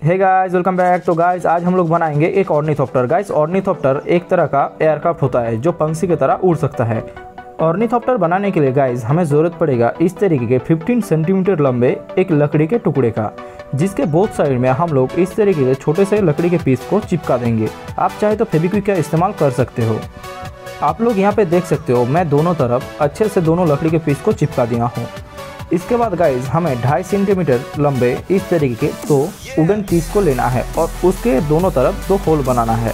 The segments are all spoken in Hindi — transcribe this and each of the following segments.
हे गाइस, वेलकम बैक। तो गाइस आज हम लोग बनाएंगे एक ऑर्निथोप्टर। गाइस ऑर्निथोप्टर एक तरह का एयरक्राफ्ट होता है जो पंछी की तरह उड़ सकता है। ऑर्निथोप्टर बनाने के लिए गाइस हमें ज़रूरत पड़ेगा इस तरीके के 15 सेंटीमीटर लंबे एक लकड़ी के टुकड़े का, जिसके बोथ साइड में हम लोग इस तरीके के छोटे से लकड़ी के पीस को चिपका देंगे। आप चाहे तो फेविक्विक का इस्तेमाल कर सकते हो। आप लोग यहाँ पे देख सकते हो, मैं दोनों तरफ अच्छे से दोनों लकड़ी के पीस को चिपका दिया हूँ। इसके बाद गाइज हमें 2.5 सेंटीमीटर लंबे इस तरीके के दो वुडन पीस को लेना है और उसके दोनों तरफ 2 होल बनाना है।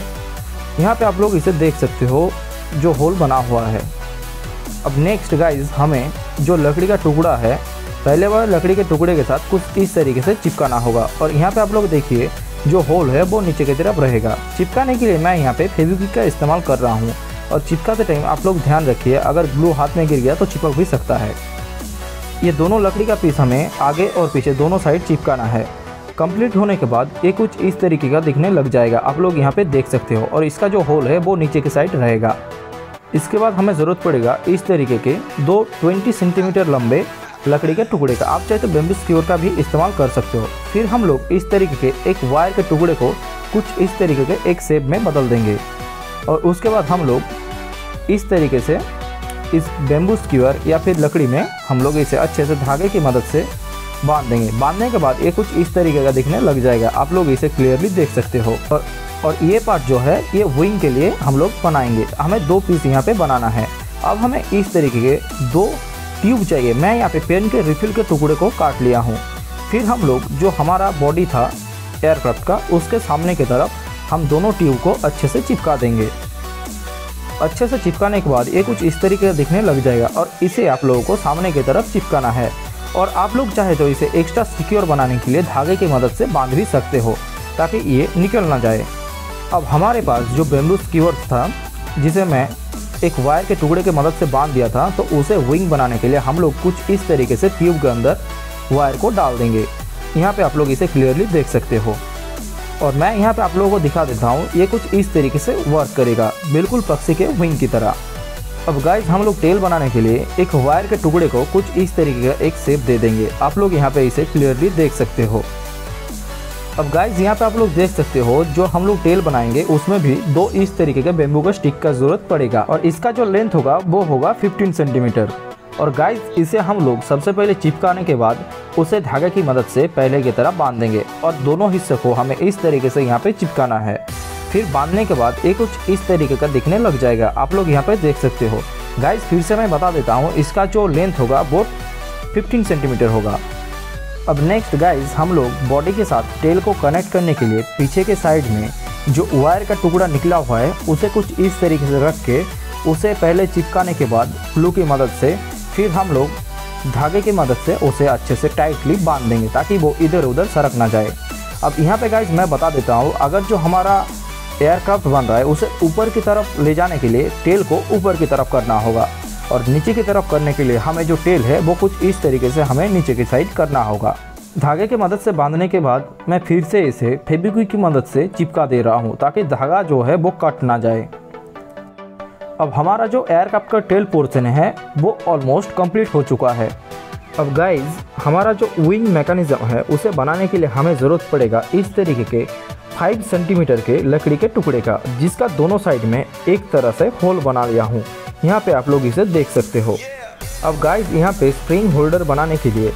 यहाँ पे आप लोग इसे देख सकते हो जो होल बना हुआ है। अब नेक्स्ट गाइज हमें जो लकड़ी का टुकड़ा है, पहले वाले लकड़ी के टुकड़े के साथ कुछ इस तरीके से चिपकाना होगा। और यहाँ पे आप लोग देखिए जो होल है वो नीचे की तरफ रहेगा। चिपकाने के लिए मैं यहाँ पे फेविक्विक का इस्तेमाल कर रहा हूँ। और चिपकाते टाइम आप लोग ध्यान रखिए, अगर ग्लू हाथ में गिर गया तो चिपक भी सकता है। ये दोनों लकड़ी का पीस हमें आगे और पीछे दोनों साइड चिपकाना है। कंप्लीट होने के बाद ये कुछ इस तरीके का दिखने लग जाएगा, आप लोग यहाँ पे देख सकते हो। और इसका जो होल है वो नीचे की साइड रहेगा। इसके बाद हमें ज़रूरत पड़ेगा इस तरीके के 2 20 सेंटीमीटर लंबे लकड़ी के टुकड़े का। आप चाहे तो बैम्बू स्क्यूर का भी इस्तेमाल कर सकते हो। फिर हम लोग इस तरीके के एक वायर के टुकड़े को कुछ इस तरीके के एक शेप में बदल देंगे। और उसके बाद हम लोग इस तरीके से इस बैम्बू स्क्यूअर या फिर लकड़ी में हम लोग इसे अच्छे से धागे की मदद से बांध देंगे। बांधने के बाद ये कुछ इस तरीके का दिखने लग जाएगा, आप लोग इसे क्लियरली देख सकते हो। और ये पार्ट जो है ये विंग के लिए हम लोग बनाएंगे। हमें 2 पीस यहाँ पे बनाना है। अब हमें इस तरीके के 2 ट्यूब चाहिए। मैं यहाँ पे पेन के रिफिल के टुकड़े को काट लिया हूँ। फिर हम लोग जो हमारा बॉडी था एयरक्राफ्ट का, उसके सामने की तरफ हम दोनों ट्यूब को अच्छे से चिपका देंगे। अच्छे से चिपकाने के बाद ये कुछ इस तरीके से दिखने लग जाएगा और इसे आप लोगों को सामने की तरफ चिपकाना है। और आप लोग चाहे तो इसे एक्स्ट्रा सिक्योर बनाने के लिए धागे की मदद से बांध भी सकते हो ताकि ये निकल ना जाए। अब हमारे पास जो बैम्बू स्क्यूअर था, जिसे मैं एक वायर के टुकड़े की मदद से बांध दिया था, तो उसे विंग बनाने के लिए हम लोग कुछ इस तरीके से ट्यूब के अंदर वायर को डाल देंगे। यहाँ पे आप लोग इसे क्लियरली देख सकते हो। और मैं यहाँ पे आप लोगों को दिखा देता हूँ, ये कुछ इस तरीके से वर्क करेगा, बिल्कुल पक्षी के विंग की तरह। अब गाइज हम लोग टेल बनाने के लिए एक वायर के टुकड़े को कुछ इस तरीके का एक शेप दे देंगे। आप लोग यहाँ पे इसे क्लियरली देख सकते हो। अब गाइज यहाँ पे आप लोग देख सकते हो जो हम लोग टेल बनाएंगे उसमें भी 2 इस तरीके के बैम्बू का स्टिक का जरूरत पड़ेगा। और इसका जो लेंथ होगा वो होगा 15 सेंटीमीटर। और गाइज इसे हम लोग सबसे पहले चिपकाने के बाद उसे धागे की मदद से पहले की तरह बांध देंगे। और दोनों हिस्से को हमें इस तरीके से यहाँ पे चिपकाना है। फिर बांधने के बाद ये कुछ इस तरीके का दिखने लग जाएगा, आप लोग यहाँ पे देख सकते हो। गाइज फिर से मैं बता देता हूँ, इसका जो लेंथ होगा वो 15 सेंटीमीटर होगा। अब नेक्स्ट गाइज हम लोग बॉडी के साथ टेल को कनेक्ट करने के लिए पीछे के साइड में जो वायर का टुकड़ा निकला हुआ है उसे कुछ इस तरीके से रख के उसे पहले चिपकाने के बाद ग्लू की मदद से फिर हम लोग धागे की मदद से उसे अच्छे से टाइटली बांध देंगे ताकि वो इधर उधर सरक ना जाए। अब यहाँ पे गाइज मैं बता देता हूँ, अगर जो हमारा एयरक्राफ्ट बन रहा है उसे ऊपर की तरफ ले जाने के लिए टेल को ऊपर की तरफ करना होगा। और नीचे की तरफ करने के लिए हमें जो टेल है वो कुछ इस तरीके से हमें नीचे की साइड करना होगा। धागे की मदद से बांधने के बाद मैं फिर से इसे फेविक्विक की मदद से चिपका दे रहा हूँ ताकि धागा जो है वो कट ना जाए। अब हमारा जो एयरक्राफ्ट का टेल पोर्शन है वो ऑलमोस्ट कंप्लीट हो चुका है। अब गाइज हमारा जो विंग मैकेनिज्म है उसे बनाने के लिए हमें ज़रूरत पड़ेगा इस तरीके के 5 सेंटीमीटर के लकड़ी के टुकड़े का, जिसका दोनों साइड में एक तरह से होल बना लिया हूँ। यहाँ पे आप लोग इसे देख सकते हो। अब गाइज यहाँ पे स्प्रिंग होल्डर बनाने के लिए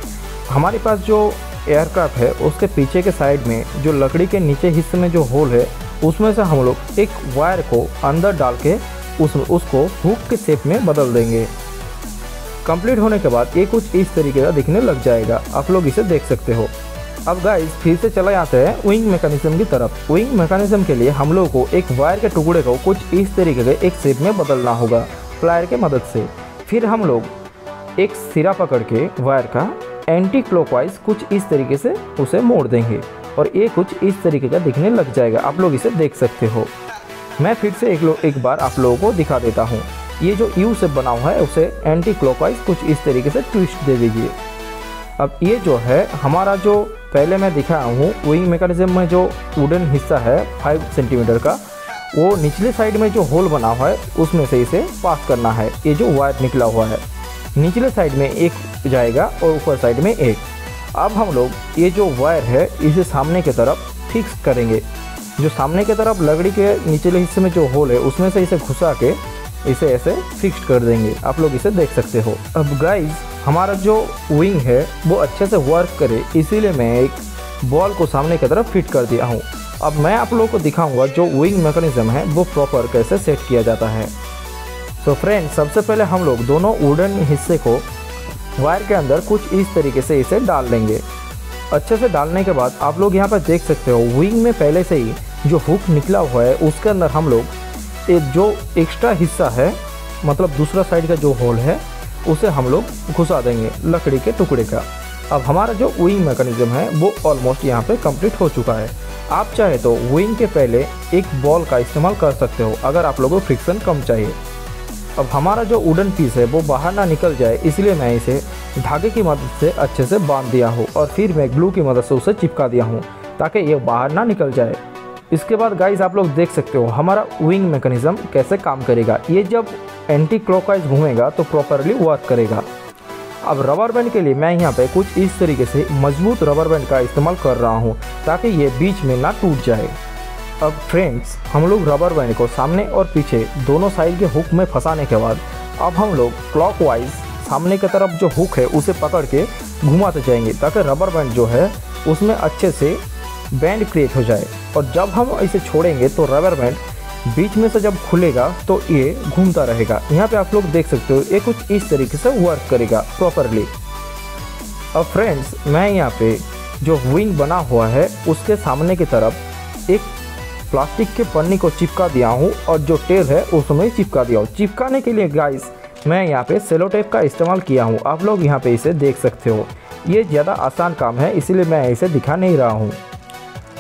हमारे पास जो एयरक्राफ्ट है उसके पीछे के साइड में जो लकड़ी के नीचे हिस्से में जो होल है उसमें से हम लोग एक वायर को अंदर डाल के उसको हुक के शेप में बदल देंगे। कंप्लीट होने के बाद ये कुछ इस तरीके का दिखने लग जाएगा, आप लोग इसे देख सकते हो। अब गाइस फिर से चले आते हैं विंग मैकेनिज्म की तरफ। विंग मैकेनिज्म के लिए हम लोग को एक वायर के टुकड़े को कुछ इस तरीके के एक शेप में बदलना होगा प्लायर के मदद से। फिर हम लोग एक सिरा पकड़ के वायर का एंटी क्लॉकवाइज कुछ इस तरीके से उसे मोड़ देंगे और ये कुछ इस तरीके का दिखने लग जाएगा, आप लोग इसे देख सकते हो। मैं फिर से एक बार आप लोगों को दिखा देता हूँ। ये जो यू से बना हुआ है उसे एंटी क्लॉकवाइज कुछ इस तरीके से ट्विस्ट दे दीजिए। अब ये जो है हमारा जो पहले मैं दिखाया हूँ विंग मैकेनिज्म में जो वुडन हिस्सा है 5 सेंटीमीटर का, वो निचले साइड में जो होल बना हुआ है उसमें से इसे पास करना है। ये जो वायर निकला हुआ है निचले साइड में एक जाएगा और ऊपर साइड में एक। अब हम लोग ये जो वायर है इसे सामने की तरफ फिक्स करेंगे। जो सामने की तरफ लकड़ी के निचले हिस्से में जो होल है उसमें से इसे घुसा के इसे ऐसे फिक्स कर देंगे। आप लोग इसे देख सकते हो। अब गाइज हमारा जो विंग है वो अच्छे से वर्क करे, इसीलिए मैं एक बॉल को सामने की तरफ फिट कर दिया हूँ। अब मैं आप लोगों को दिखाऊंगा जो विंग मैकेनिज्म है वो प्रॉपर कैसे सेट किया जाता है। तो फ्रेंड्स, सबसे पहले हम लोग दोनों वुडन हिस्से को वायर के अंदर कुछ इस तरीके से इसे डाल लेंगे। अच्छे से डालने के बाद आप लोग यहाँ पर देख सकते हो विंग में पहले से ही जो हुक निकला हुआ है उसके अंदर हम लोग एक जो एक्स्ट्रा हिस्सा है, मतलब दूसरा साइड का जो होल है, उसे हम लोग घुसा देंगे लकड़ी के टुकड़े का। अब हमारा जो विंग मैकेनिज्म है वो ऑलमोस्ट यहाँ पे कंप्लीट हो चुका है। आप चाहे तो विंग के पहले एक बॉल का इस्तेमाल कर सकते हो अगर आप लोगों को फ्रिक्शन कम चाहिए। अब हमारा जो वुडन पीस है वो बाहर ना निकल जाए, इसलिए मैं इसे धागे की मदद से अच्छे से बांध दिया हूँ और फिर मैं ग्लू की मदद से उसे चिपका दिया हूँ ताकि ये बाहर ना निकल जाए। इसके बाद गाइस आप लोग देख सकते हो हमारा विंग मैकेनिज्म कैसे काम करेगा। ये जब एंटी क्लॉकवाइज घूमेगा तो प्रॉपरली वर्क करेगा। अब रबर बैंड के लिए मैं यहाँ पे कुछ इस तरीके से मजबूत रबर बैंड का इस्तेमाल कर रहा हूँ ताकि ये बीच में ना टूट जाए। अब फ्रेंड्स, हम लोग रबर बैंड को सामने और पीछे दोनों साइड के हुक में फंसाने के बाद अब हम लोग क्लॉकवाइज सामने की तरफ जो हुक है उसे पकड़ के घुमाते जाएंगे ताकि रबर बैंड जो है उसमें अच्छे से बैंड क्रिएट हो जाए। और जब हम इसे छोड़ेंगे तो रबर बैंड बीच में से जब खुलेगा तो ये घूमता रहेगा। यहाँ पे आप लोग देख सकते हो ये कुछ इस तरीके से वर्क करेगा प्रॉपरली। अब फ्रेंड्स, मैं यहाँ पे जो विंग बना हुआ है उसके सामने की तरफ एक प्लास्टिक के पन्नी को चिपका दिया हूँ और जो टेल है उसमें चिपका दिया हूँ। चिपकाने के लिए गाइस मैं यहाँ पे सेलो टेप का इस्तेमाल किया हूँ। आप लोग यहाँ पे इसे देख सकते हो। ये ज़्यादा आसान काम है इसलिए मैं इसे दिखा नहीं रहा हूँ।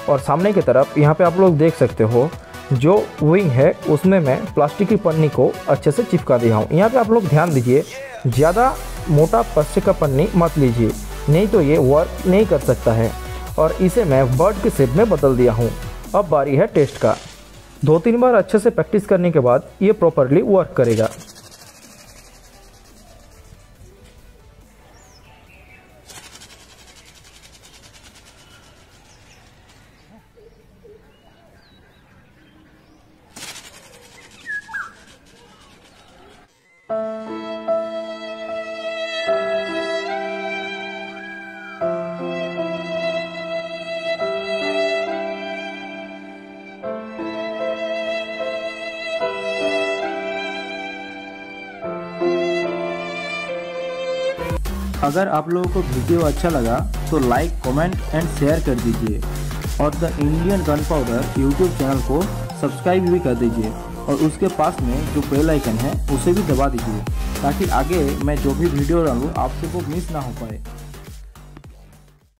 और सामने की तरफ यहाँ पे आप लोग देख सकते हो जो विंग है उसमें मैं प्लास्टिक की पन्नी को अच्छे से चिपका दिया हूँ। यहाँ पे आप लोग ध्यान दीजिए, ज़्यादा मोटा प्लास्टिक का पन्नी मत लीजिए, नहीं तो ये वर्क नहीं कर सकता है। और इसे मैं बर्ड के शेप में बदल दिया हूँ। अब बारी है टेस्ट का। 2-3 बार अच्छे से प्रैक्टिस करने के बाद ये प्रॉपरली वर्क करेगा। अगर आप लोगों को वीडियो अच्छा लगा तो लाइक, कमेंट एंड शेयर कर दीजिए और the Indian gun powder YouTube channel को सब्सक्राइब भी कर दीजिए और उसके पास में जो बेल आइकन है उसे भी दबा दीजिए ताकि आगे मैं जो भी वीडियो डालूँ आपसे वो मिस ना हो पाए।